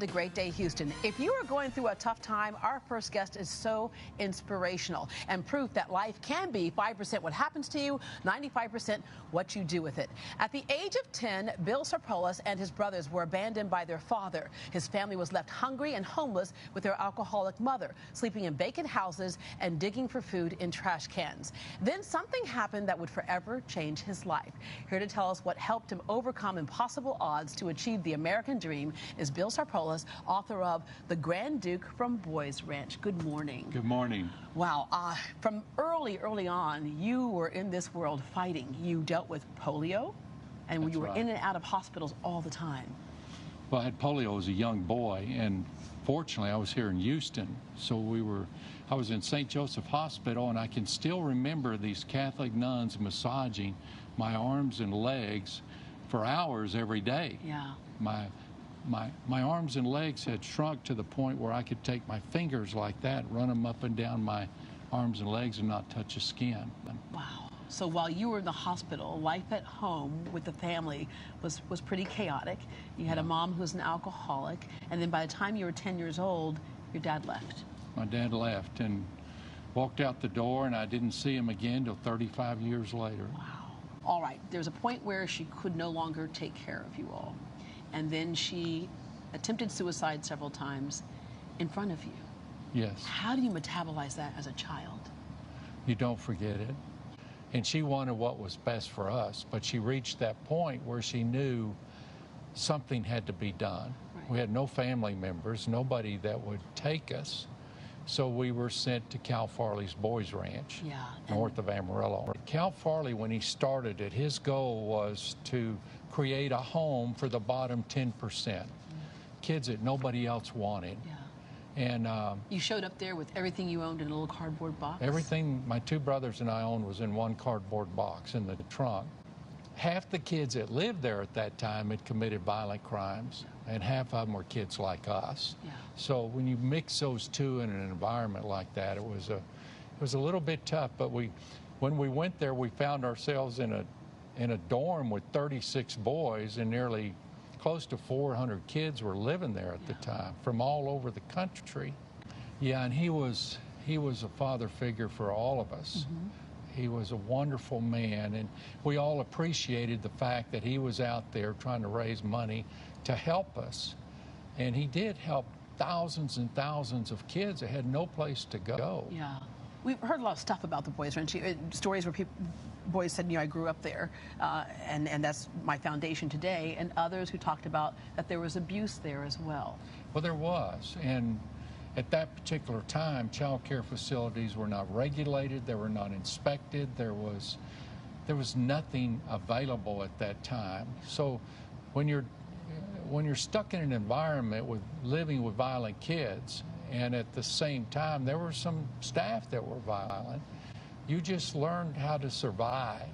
the great day, Houston. If you are going through a tough time, our first guest is so inspirational and proof that life can be 5% what happens to you, 95% what you do with it. At the age of 10, Bill Sarpalius and his brothers were abandoned by their father. His family was left hungry and homeless with their alcoholic mother, sleeping in vacant houses and digging for food in trash cans. Then something happened that would forever change his life. Here to tell us what helped him overcome impossible odds to achieve the American dream is Bill Sarpalius, author of The Grand Duke from Boys Ranch. Good morning. Good morning. Wow. From early on, you were in this world fighting. You dealt with polio, and That's you were right. in and out of hospitals all the time. Well, I had polio as a young boy, and fortunately, I was here in Houston. So I was in St. Joseph Hospital, and I can still remember these Catholic nuns massaging my arms and legs for hours every day. Yeah. My arms and legs had shrunk to the point where I could take my fingers like that, run them up and down my arms and legs and not touch the skin. Wow. So while you were in the hospital, life at home with the family was pretty chaotic. You had a mom who was an alcoholic, and then by the time you were 10 years old, your dad left. My dad left and walked out the door, and I didn't see him again till 35 years later. Wow. All right. There's a point where she could no longer take care of you all. And then she attempted suicide several times in front of you. Yes. How do you metabolize that as a child? You don't forget it. And she wanted what was best for us, but she reached that point where she knew something had to be done. Right. We had no family members, nobody that would take us. So we were sent to Cal Farley's Boys Ranch, north of Amarillo. Cal Farley, when he started it, his goal was to create a home for the bottom 10%, kids that nobody else wanted. Yeah. And you showed up there with everything you owned in a little cardboard box? Everything my two brothers and I owned was in one cardboard box in the trunk. Half the kids that lived there at that time had committed violent crimes, and half of them were kids like us. Yeah. So when you mix those two in an environment like that, it was a little bit tough. But when we went there, we found ourselves in a dorm with 36 boys, and nearly close to 400 kids were living there at the time from all over the country. Yeah, and he was a father figure for all of us. Mm-hmm. He was a wonderful man, and we all appreciated the fact that he was out there trying to raise money to help us. And he did help thousands and thousands of kids that had no place to go. Yeah. We've heard a lot of stuff about the Boys Ranch, stories where boys said, I grew up there, and that's my foundation today, and others who talked about that there was abuse there as well. Well, there was, and at that particular time, child care facilities were not regulated, they were not inspected, there was nothing available at that time. So when you're stuck in an environment with living with violent kids, and at the same time there were some staff that were violent, you just learned how to survive.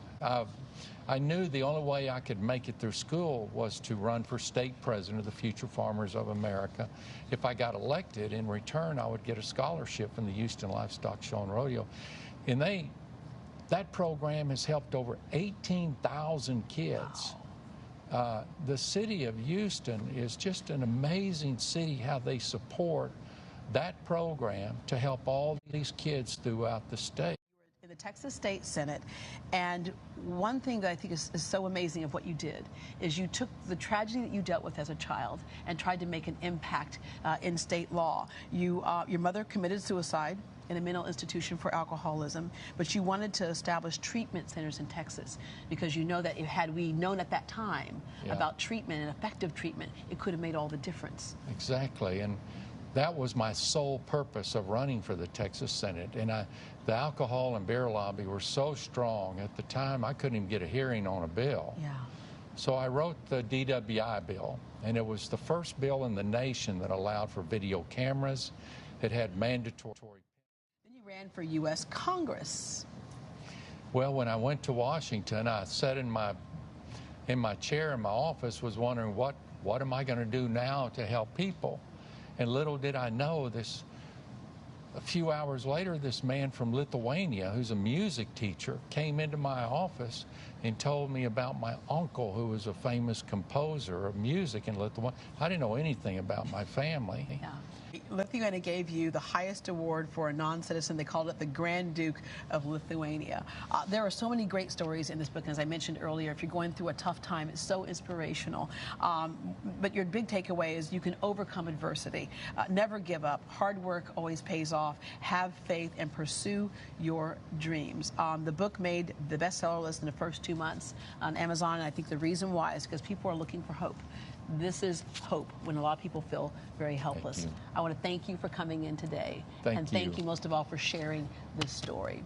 I knew the only way I could make it through school was to run for state president of the Future Farmers of America. If I got elected, in return, I would get a scholarship from the Houston Livestock Show and Rodeo. And that program has helped over 18,000 kids. Wow. The city of Houston is just an amazing city, how they support that program to help all these kids throughout the state. In the Texas State Senate, and one thing that I think is so amazing of what you did is you took the tragedy that you dealt with as a child and tried to make an impact in state law. Your mother committed suicide in a mental institution for alcoholism, but you wanted to establish treatment centers in Texas because you know that had we known at that time about treatment and effective treatment, it could have made all the difference. Exactly, and that was my sole purpose of running for the Texas Senate. And the alcohol and beer lobby were so strong. At the time, I couldn't even get a hearing on a bill. Yeah. So I wrote the DWI bill, and it was the first bill in the nation that allowed for video cameras. It had mandatory. Then you ran for U.S. Congress. Well, when I went to Washington, I sat in my chair in my office, was wondering what am I going to do now to help people? And little did I know a few hours later, this man from Lithuania, who's a music teacher, came into my office and told me about my uncle, who was a famous composer of music in Lithuania. I didn't know anything about my family. Yeah. Lithuania gave you the highest award for a non-citizen. They called it the Grand Duke of Lithuania. There are so many great stories in this book. As I mentioned earlier, if you're going through a tough time, it's so inspirational. But your big takeaway is you can overcome adversity. Never give up. Hard work always pays off. Have faith and pursue your dreams. The book made the bestseller list in the first 2 months on Amazon, and I think the reason why is because people are looking for hope. This is hope when a lot of people feel very helpless. I want to thank you for coming in today. Thank you. Thank you most of all for sharing this story.